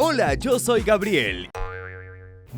Hola, yo soy Gabriel.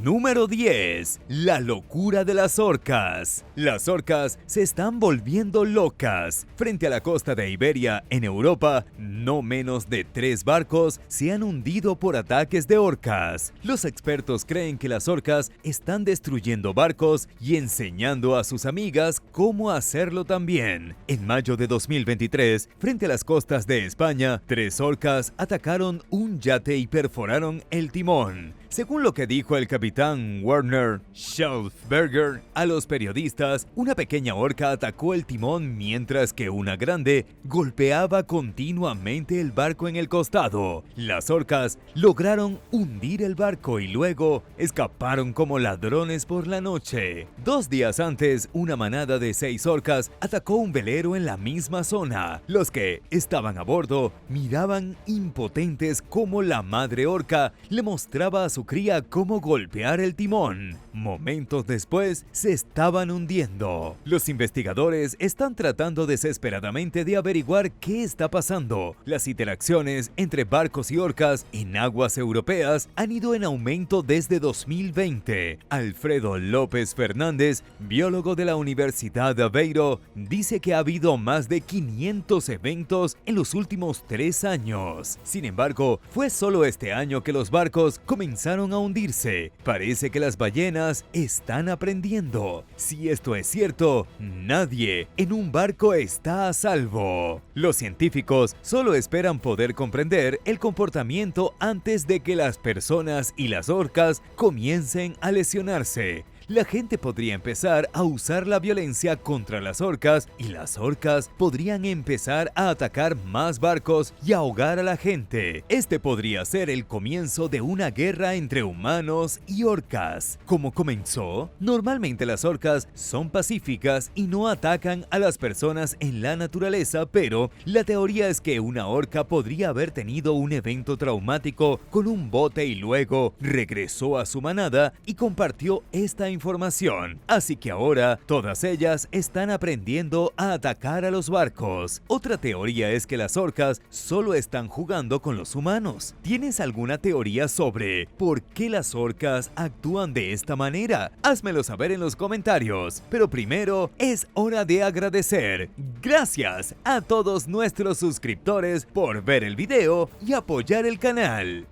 Número 10. La locura de las orcas. Las orcas se están volviendo locas. Frente a la costa de Iberia, en Europa, no menos de 3 barcos se han hundido por ataques de orcas. Los expertos creen que las orcas están destruyendo barcos y enseñando a sus amigas cómo hacerlo también. En mayo de 2023, frente a las costas de España, 3 orcas atacaron un yate y perforaron el timón. Según lo que dijo el capitán Werner Schaufberger a los periodistas, una pequeña orca atacó el timón mientras que una grande golpeaba continuamente el barco en el costado. Las orcas lograron hundir el barco y luego escaparon como ladrones por la noche. 2 días antes, una manada de 6 orcas atacó un velero en la misma zona. Los que estaban a bordo miraban impotentes cómo la madre orca le mostraba a su cría cómo golpear el timón. Momentos después, se estaban hundiendo. Los investigadores están tratando desesperadamente de averiguar qué está pasando. Las interacciones entre barcos y orcas en aguas europeas han ido en aumento desde 2020. Alfredo López Fernández, biólogo de la Universidad de Aveiro, dice que ha habido más de 500 eventos en los últimos 3 años. Sin embargo, fue solo este año que los barcos comenzaron a hundirse. Parece que las ballenas están aprendiendo. Si esto es cierto, nadie en un barco está a salvo. Los científicos solo esperan poder comprender el comportamiento antes de que las personas y las orcas comiencen a lesionarse. La gente podría empezar a usar la violencia contra las orcas y las orcas podrían empezar a atacar más barcos y ahogar a la gente. Este podría ser el comienzo de una guerra entre humanos y orcas. ¿Cómo comenzó? Normalmente las orcas son pacíficas y no atacan a las personas en la naturaleza, pero la teoría es que una orca podría haber tenido un evento traumático con un bote y luego regresó a su manada y compartió esta información. Así que ahora todas ellas están aprendiendo a atacar a los barcos. Otra teoría es que las orcas solo están jugando con los humanos. ¿Tienes alguna teoría sobre por qué las orcas actúan de esta manera? Házmelo saber en los comentarios. Pero primero es hora de agradecer. Gracias a todos nuestros suscriptores por ver el video y apoyar el canal.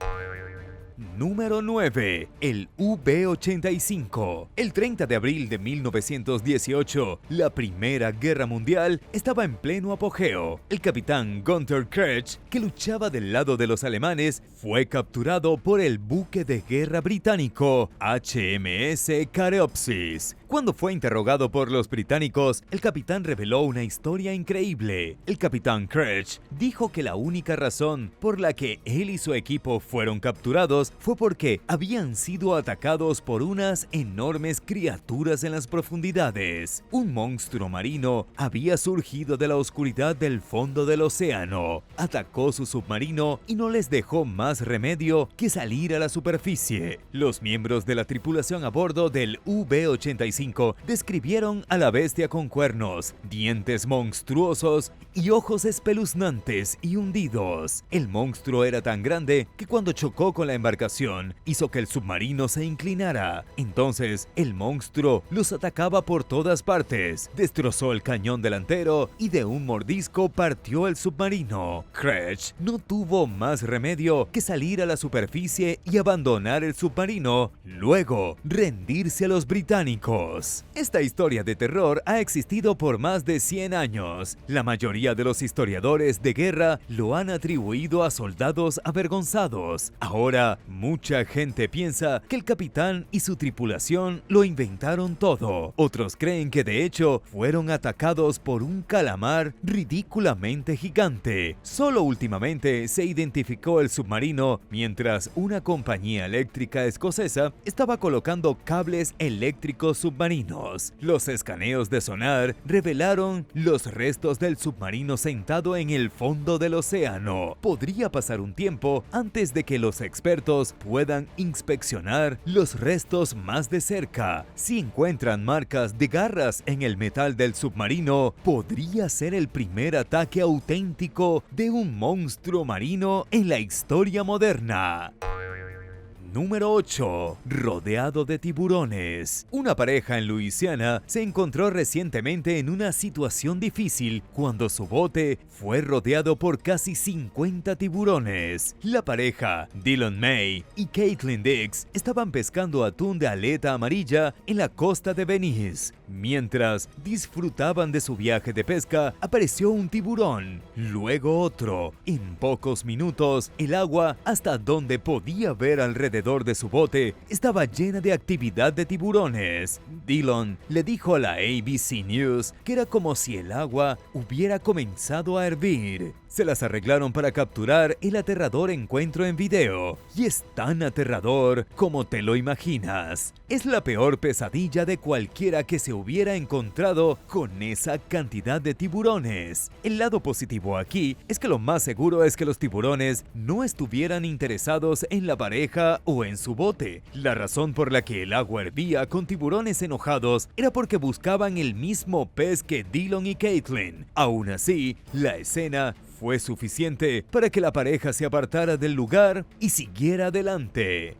Número 9. El V-85. El 30 de abril de 1918, la Primera Guerra Mundial estaba en pleno apogeo. El capitán Gunther Kerch, que luchaba del lado de los alemanes, fue capturado por el buque de guerra británico HMS Careopsis. Cuando fue interrogado por los británicos, el capitán reveló una historia increíble. El capitán Kerch dijo que la única razón por la que él y su equipo fueron capturados fue porque habían sido atacados por unas enormes criaturas en las profundidades. Un monstruo marino había surgido de la oscuridad del fondo del océano, atacó su submarino y no les dejó más remedio que salir a la superficie. Los miembros de la tripulación a bordo del V-85 describieron a la bestia con cuernos, dientes monstruosos y ojos espeluznantes y hundidos. El monstruo era tan grande que cuando chocó con la embarcación hizo que el submarino se inclinara. Entonces, el monstruo los atacaba por todas partes, destrozó el cañón delantero y de un mordisco partió el submarino. Kerch no tuvo más remedio que salir a la superficie y abandonar el submarino, luego rendirse a los británicos. Esta historia de terror ha existido por más de 100 años. La mayoría de los historiadores de guerra lo han atribuido a soldados avergonzados. Ahora, mucha gente piensa que el capitán y su tripulación lo inventaron todo. Otros creen que de hecho fueron atacados por un calamar ridículamente gigante. Solo últimamente se identificó el submarino mientras una compañía eléctrica escocesa estaba colocando cables eléctricos submarinos. Los escaneos de sonar revelaron los restos del submarino sentado en el fondo del océano. Podría pasar un tiempo antes de que los expertos puedan inspeccionar los restos más de cerca. Si encuentran marcas de garras en el metal del submarino, podría ser el primer ataque auténtico de un monstruo marino en la historia moderna. Número 8. Rodeado de tiburones. Una pareja en Luisiana se encontró recientemente en una situación difícil cuando su bote fue rodeado por casi 50 tiburones. La pareja, Dylan May y Caitlin Dix, estaban pescando atún de aleta amarilla en la costa de Venice. Mientras disfrutaban de su viaje de pesca, apareció un tiburón, luego otro. En pocos minutos, el agua, hasta donde podía ver alrededor de su bote, estaba llena de actividad de tiburones. Dylan le dijo a la ABC News que era como si el agua hubiera comenzado a hervir. Se las arreglaron para capturar el aterrador encuentro en video, y es tan aterrador como te lo imaginas. Es la peor pesadilla de cualquiera que se hubiera encontrado con esa cantidad de tiburones. El lado positivo aquí es que lo más seguro es que los tiburones no estuvieran interesados en la pareja o en su bote. La razón por la que el agua hervía con tiburones enojados era porque buscaban el mismo pez que Dylan y Caitlin. Aún así, la escena fue suficiente para que la pareja se apartara del lugar y siguiera adelante.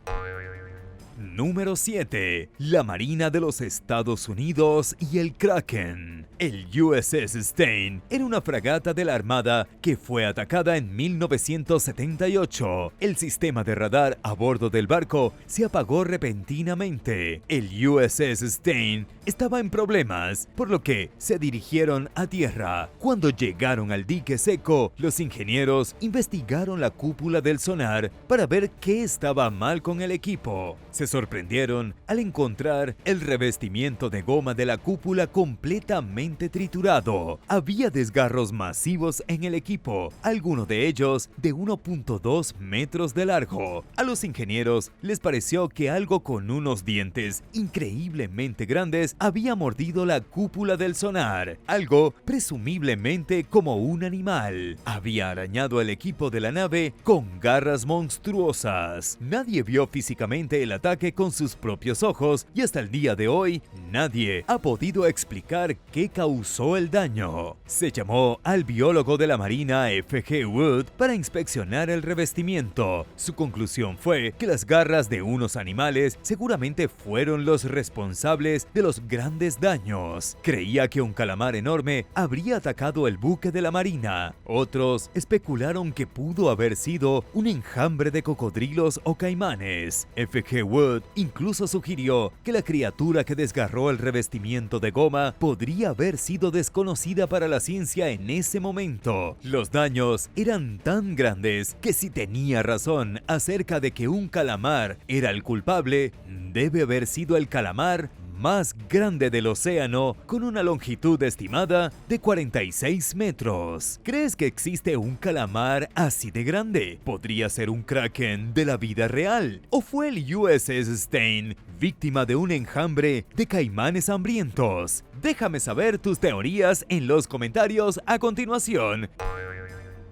Número 7. La Marina de los Estados Unidos y el Kraken. El USS Stein era una fragata de la Armada que fue atacada en 1978. El sistema de radar a bordo del barco se apagó repentinamente. El USS Stein estaba en problemas, por lo que se dirigieron a tierra. Cuando llegaron al dique seco, los ingenieros investigaron la cúpula del sonar para ver qué estaba mal con el equipo. Se sorprendieron al encontrar el revestimiento de goma de la cúpula completamente triturado. Había desgarros masivos en el equipo, algunos de ellos de 1.2 metros de largo. A los ingenieros les pareció que algo con unos dientes increíblemente grandes había mordido la cúpula del sonar, algo presumiblemente como un animal. Había arañado el equipo de la nave con garras monstruosas. Nadie vio físicamente el ataque con sus propios ojos y hasta el día de hoy nadie ha podido explicar qué causó el daño. Se llamó al biólogo de la Marina F.G. Wood para inspeccionar el revestimiento. Su conclusión fue que las garras de unos animales seguramente fueron los responsables de los grandes daños. Creía que un calamar enorme habría atacado el buque de la Marina. Otros especularon que pudo haber sido un enjambre de cocodrilos o caimanes. F.G. Wood incluso sugirió que la criatura que desgarró el revestimiento de goma podría haber sido desconocida para la ciencia en ese momento. Los daños eran tan grandes que si tenía razón acerca de que un calamar era el culpable, debe haber sido el calamar más grande del océano, con una longitud estimada de 46 metros. ¿Crees que existe un calamar así de grande? ¿Podría ser un kraken de la vida real? ¿O fue el USS Stein víctima de un enjambre de caimanes hambrientos? Déjame saber tus teorías en los comentarios a continuación.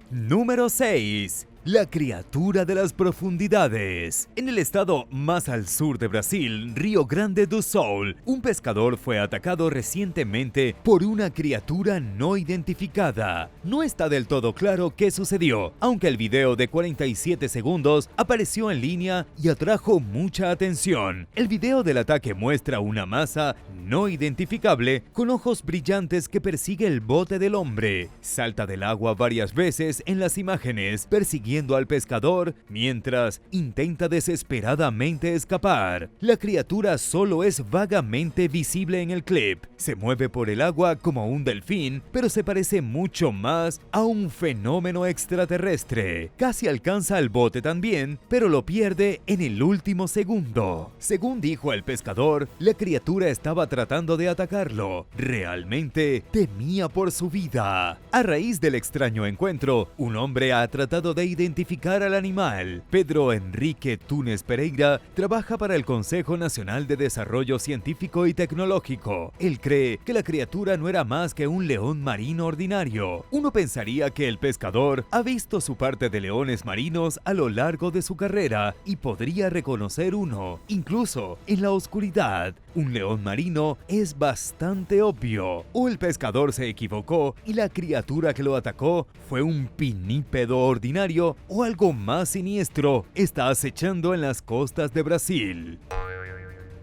Número 6. La criatura de las profundidades. En el estado más al sur de Brasil, Río Grande do Sul, un pescador fue atacado recientemente por una criatura no identificada. No está del todo claro qué sucedió, aunque el video de 47 segundos apareció en línea y atrajo mucha atención. El video del ataque muestra una masa no identificable con ojos brillantes que persigue el bote del hombre. Salta del agua varias veces en las imágenes, persiguiendo al pescador mientras intenta desesperadamente escapar. La criatura solo es vagamente visible en el clip. Se mueve por el agua como un delfín, pero se parece mucho más a un fenómeno extraterrestre. Casi alcanza al bote también, pero lo pierde en el último segundo. Según dijo el pescador, la criatura estaba tratando de atacarlo. Realmente temía por su vida. A raíz del extraño encuentro, un hombre ha tratado de identificar al animal. Pedro Enrique Túnez Pereira trabaja para el Consejo Nacional de Desarrollo Científico y Tecnológico. Él cree que la criatura no era más que un león marino ordinario. Uno pensaría que el pescador ha visto su parte de leones marinos a lo largo de su carrera y podría reconocer uno, incluso en la oscuridad. Un león marino es bastante obvio. O el pescador se equivocó y la criatura que lo atacó fue un pinípedo ordinario monstruo o algo más siniestro está acechando en las costas de Brasil.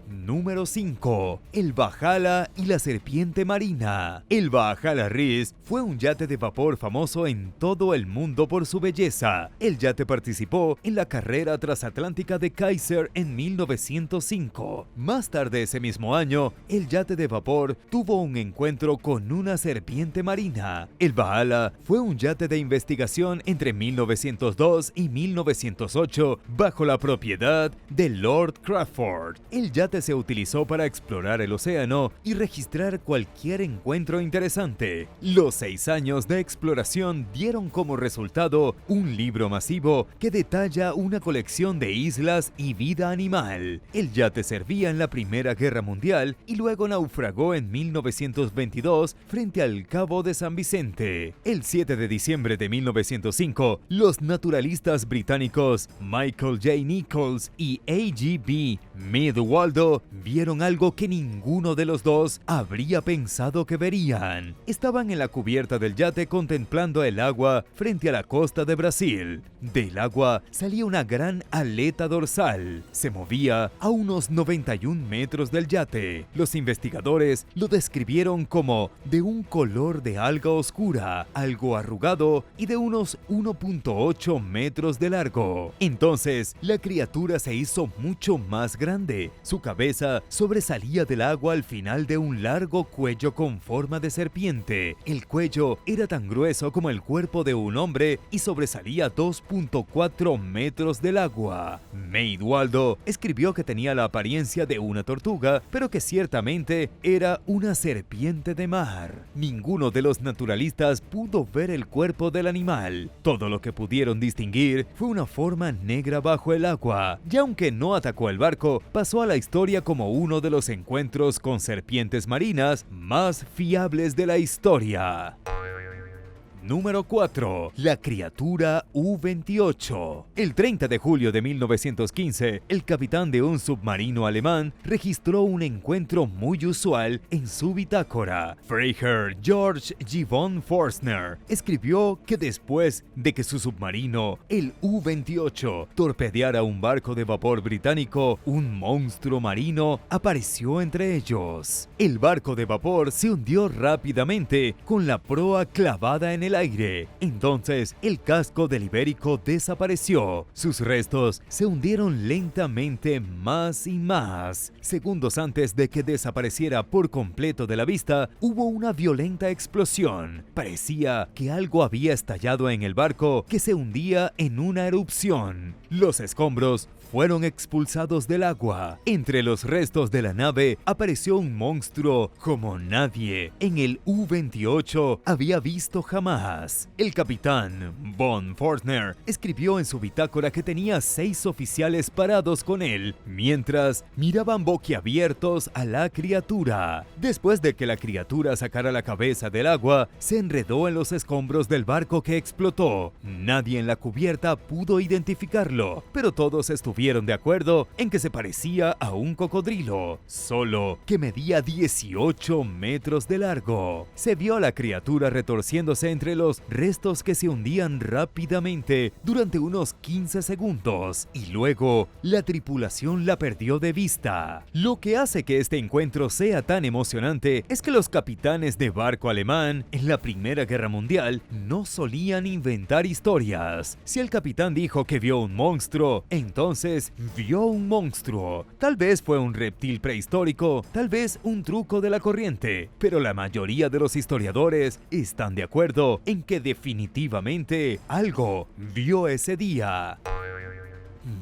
Número 5. El Valhalla y la serpiente marina. El Valhalla Ris fue un yate de vapor famoso en todo el mundo por su belleza. El yate participó en la carrera transatlántica de Kaiser en 1905. Más tarde ese mismo año, el yate de vapor tuvo un encuentro con una serpiente marina. El Valhalla fue un yate de investigación entre 1902 y 1908 bajo la propiedad de Lord Crawford. El yate se utilizó para explorar el océano y registrar cualquier encuentro interesante. Los 6 años de exploración dieron como resultado un libro masivo que detalla una colección de islas y vida animal. El yate servía en la Primera Guerra Mundial y luego naufragó en 1922 frente al Cabo de San Vicente. El 7 de diciembre de 1905, los naturalistas británicos Michael J. Nichols y A.G.B. Mead-Waldo vieron algo que ninguno de los dos habría pensado que verían. Estaban en la cubierta del yate contemplando el agua frente a la costa de Brasil. Del agua salía una gran aleta dorsal. Se movía a unos 91 metros del yate. Los investigadores lo describieron como de un color de alga oscura, algo arrugado y de unos 1.8 metros de largo. Entonces, la criatura se hizo mucho más grande. Su cabeza sobresalía del agua al final de un largo cuello con forma de serpiente. El cuello era tan grueso como el cuerpo de un hombre y sobresalía 2.4 metros del agua. Mead-Waldo escribió que tenía la apariencia de una tortuga, pero que ciertamente era una serpiente de mar. Ninguno de los naturalistas pudo ver el cuerpo del animal. Todo lo que pudieron distinguir fue una forma negra bajo el agua, y aunque no atacó el barco, pasó a la historia como uno de los encuentros con serpientes marinas más fiables de la historia. Número 4. La criatura U-28. El 30 de julio de 1915, el capitán de un submarino alemán registró un encuentro muy usual en su bitácora. Freiherr George G. von Forstner escribió que después de que su submarino, el U-28, torpedeara un barco de vapor británico, un monstruo marino apareció entre ellos. El barco de vapor se hundió rápidamente con la proa clavada en el aire. Entonces, el casco del Ibérico desapareció. Sus restos se hundieron lentamente más y más. Segundos antes de que desapareciera por completo de la vista, hubo una violenta explosión. Parecía que algo había estallado en el barco que se hundía en una erupción. Los escombros fueron expulsados del agua. Entre los restos de la nave apareció un monstruo como nadie en el U-28 había visto jamás. El capitán von Forstner escribió en su bitácora que tenía 6 oficiales parados con él, mientras miraban boquiabiertos a la criatura. Después de que la criatura sacara la cabeza del agua, se enredó en los escombros del barco que explotó. Nadie en la cubierta pudo identificarlo, pero todos estuvieron de acuerdo en que se parecía a un cocodrilo, solo que medía 18 metros de largo. Se vio a la criatura retorciéndose entre los restos que se hundían rápidamente durante unos 15 segundos y luego la tripulación la perdió de vista. Lo que hace que este encuentro sea tan emocionante es que los capitanes de barco alemán en la Primera Guerra Mundial no solían inventar historias. Si el capitán dijo que vio un monstruo, entonces vio un monstruo. Tal vez fue un reptil prehistórico, tal vez un truco de la corriente, pero la mayoría de los historiadores están de acuerdo en que definitivamente algo vio ese día.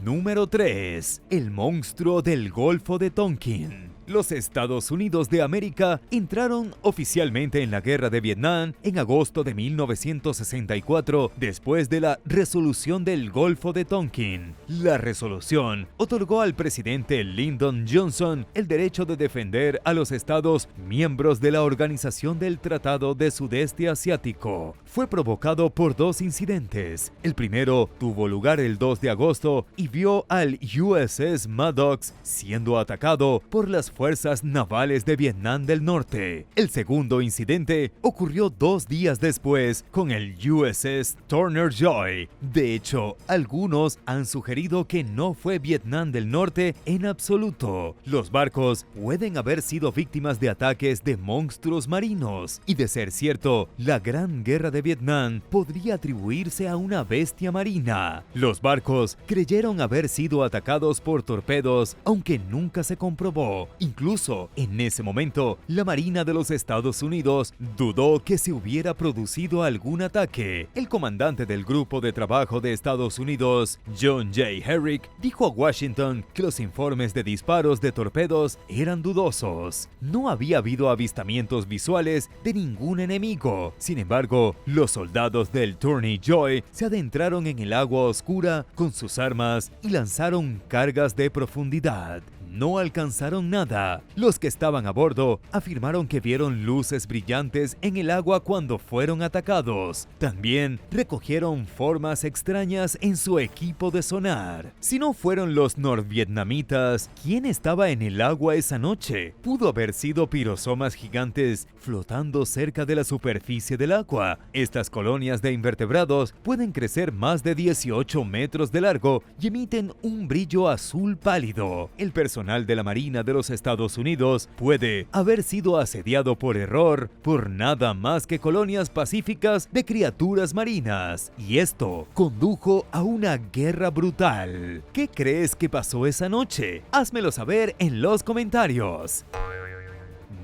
Número 3. El monstruo del Golfo de Tonkin. Los Estados Unidos de América entraron oficialmente en la Guerra de Vietnam en agosto de 1964, después de la Resolución del Golfo de Tonkin. La resolución otorgó al presidente Lyndon Johnson el derecho de defender a los estados miembros de la Organización del Tratado de Sudeste Asiático. Fue provocado por 2 incidentes. El primero tuvo lugar el 2 de agosto y vio al USS Maddox siendo atacado por las fuerzas navales de Vietnam del Norte. El segundo incidente ocurrió 2 días después con el USS Turner Joy. De hecho, algunos han sugerido que no fue Vietnam del Norte en absoluto. Los barcos pueden haber sido víctimas de ataques de monstruos marinos, y de ser cierto, la Gran Guerra de Vietnam podría atribuirse a una bestia marina. Los barcos creyeron haber sido atacados por torpedos, aunque nunca se comprobó. Incluso en ese momento, la Marina de los Estados Unidos dudó que se hubiera producido algún ataque. El comandante del Grupo de Trabajo de Estados Unidos, John J. Herrick, dijo a Washington que los informes de disparos de torpedos eran dudosos. No había habido avistamientos visuales de ningún enemigo. Sin embargo, los soldados del Turner Joy se adentraron en el agua oscura con sus armas y lanzaron cargas de profundidad. No alcanzaron nada. Los que estaban a bordo afirmaron que vieron luces brillantes en el agua cuando fueron atacados. También recogieron formas extrañas en su equipo de sonar. Si no fueron los norvietnamitas, ¿quién estaba en el agua esa noche? Pudo haber sido pirosomas gigantes flotando cerca de la superficie del agua. Estas colonias de invertebrados pueden crecer más de 18 metros de largo y emiten un brillo azul pálido. El personal de la Marina de los Estados Unidos puede haber sido asediado por error por nada más que colonias pacíficas de criaturas marinas, y esto condujo a una guerra brutal. ¿Qué crees que pasó esa noche? Házmelo saber en los comentarios.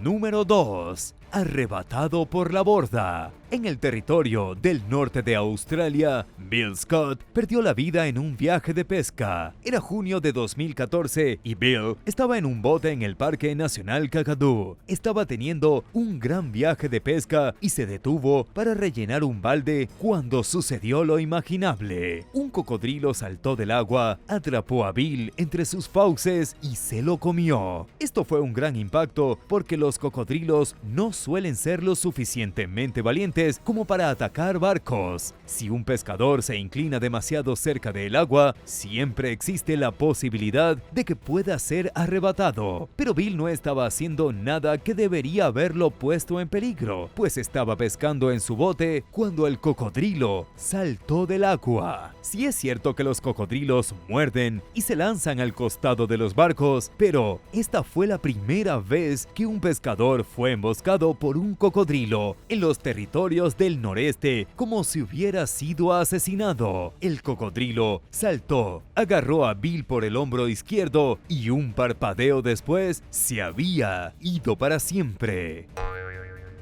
Número 2. Arrebatado por la borda. En el territorio del norte de Australia, Bill Scott perdió la vida en un viaje de pesca. Era junio de 2014 y Bill estaba en un bote en el Parque Nacional Kakadu. Estaba teniendo un gran viaje de pesca y se detuvo para rellenar un balde cuando sucedió lo imaginable. Un cocodrilo saltó del agua, atrapó a Bill entre sus fauces y se lo comió. Esto fue un gran impacto porque los cocodrilos no suelen ser lo suficientemente valientes como para atacar barcos. Si un pescador se inclina demasiado cerca del agua, siempre existe la posibilidad de que pueda ser arrebatado. Pero Bill no estaba haciendo nada que debería haberlo puesto en peligro, pues estaba pescando en su bote cuando el cocodrilo saltó del agua. Sí es cierto que los cocodrilos muerden y se lanzan al costado de los barcos, pero esta fue la primera vez que un pescador fue emboscado por un cocodrilo en los territorios del noreste, como si hubiera sido asesinado. El cocodrilo saltó, agarró a Bill por el hombro izquierdo y un parpadeo después se había ido para siempre.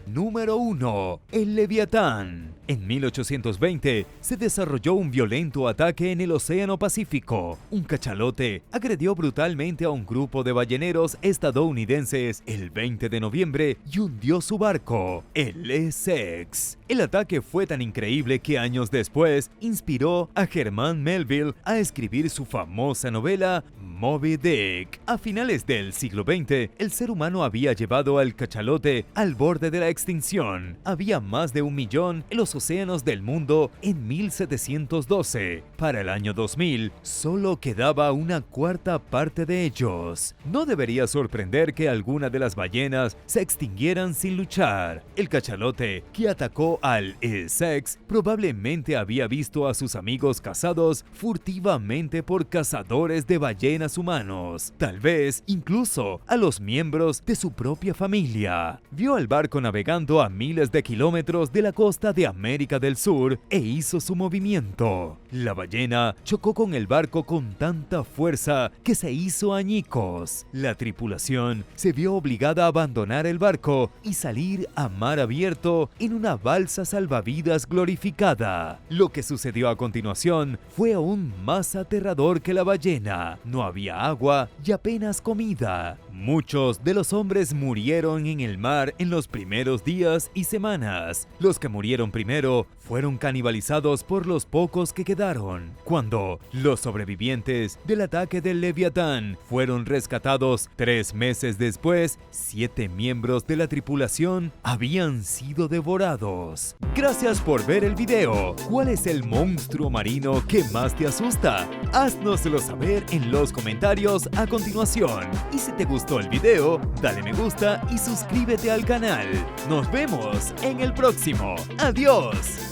Número 1. El Leviatán. En 1820 se desarrolló un violento ataque en el Océano Pacífico. Un cachalote agredió brutalmente a un grupo de balleneros estadounidenses el 20 de noviembre y hundió su barco, el Essex. El ataque fue tan increíble que años después inspiró a Herman Melville a escribir su famosa novela Moby Dick. A finales del siglo XX, el ser humano había llevado al cachalote al borde de la extinción. Había más de 1 millón en los océanos del mundo en 1712. Para el año 2000, solo quedaba una cuarta parte de ellos. No debería sorprender que alguna de las ballenas se extinguieran sin luchar. El cachalote que atacó al Essex probablemente había visto a sus amigos cazados furtivamente por cazadores de ballenas humanos. Tal vez incluso a los miembros de su propia familia. Vio al barco navegando a miles de kilómetros de la costa de América del Sur e hizo su movimiento. La ballena chocó con el barco con tanta fuerza que se hizo añicos. La tripulación se vio obligada a abandonar el barco y salir a mar abierto en una balsa salvavidas glorificada. Lo que sucedió a continuación fue aún más aterrador que la ballena. No había agua y apenas comida. Muchos de los hombres murieron en el mar en los primeros días y semanas. Los que murieron primero fueron canibalizados por los pocos que quedaron. Cuando los sobrevivientes del ataque del Leviatán fueron rescatados 3 meses después, 7 miembros de la tripulación habían sido devorados. Gracias por ver el video. ¿Cuál es el monstruo marino que más te asusta? Haznoslo saber en los comentarios a continuación. Y si te gustó gustó el video, dale me gusta y suscríbete al canal. Nos vemos en el próximo. ¡Adiós!